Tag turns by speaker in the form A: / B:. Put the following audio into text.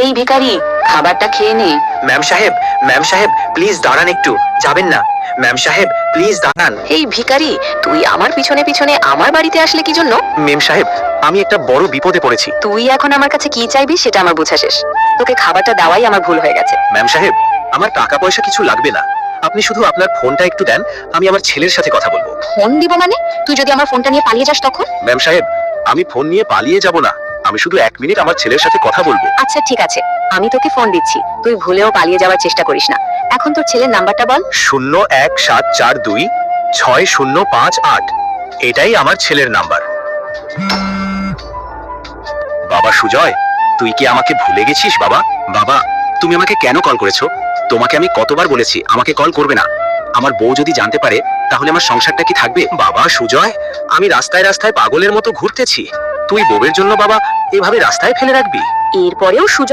A: এই ভিখারি, খাবারটা খেয়ে নে।
B: ম্যাম সাহেব প্লিজ দাঁড়ান, একটু যাবেন না। ম্যাম সাহেব প্লিজ দাঁড়ান।
A: এই ভিখারি, তুই আমার পিছনে পিছনে আমার বাড়িতে আসলে কি জন্য?
B: মেম সাহেব, আমি একটা বড় বিপদে পড়েছি।
A: তুই এখন আমার কাছে কি চাইবি সেটা আমার বোঝা শেষ। তোকে খাবারটা দেওয়াই আমার ভুল হয়ে গেছে।
B: ম্যাম সাহেব, আমার টাকা পয়সা কিছু লাগবে না, আপনি শুধু আপনার ফোনটা একটু দেন, আমি আমার ছেলের সাথে কথা বলবো।
A: ফোন দিব মানে? তুই যদি আমার ফোনটা নিয়ে পালিয়ে যাস তখন?
B: ম্যাম সাহেব, আমি ফোন নিয়ে পালিয়ে যাব না, আমি শুধু 1 মিনিট আমার ছেলের সাথে কথা বলবো।
A: আচ্ছা ঠিক আছে, আমি তোকে ফোন দিচ্ছি, তুই ভুলেও পালিয়ে যাওয়ার চেষ্টা করিস না। এখন তোর ছেলের নাম্বারটা বল।
B: 017426058, এটাই আমার ছেলের নাম্বার। বাবা সুজয়, তুই কি আমাকে ভুলে গেছিস? বাবা বাবা, তুমি আমাকে কেন কল করেছো? তোমাকে আমি কতবার বলেছি আমাকে কল করবে না। আমার বউ যদি জানতে পারে তাহলে আমার সংসারটা কি থাকবে? বাবা সুজয়, আমি রাস্তায় রাস্তায় পাগলের মতো ঘুরতেছি, তুই বউয়ের জন্য বাবা এভাবে রাস্তায় ফেলে রাখবি?
A: এরপরেও সুযোগ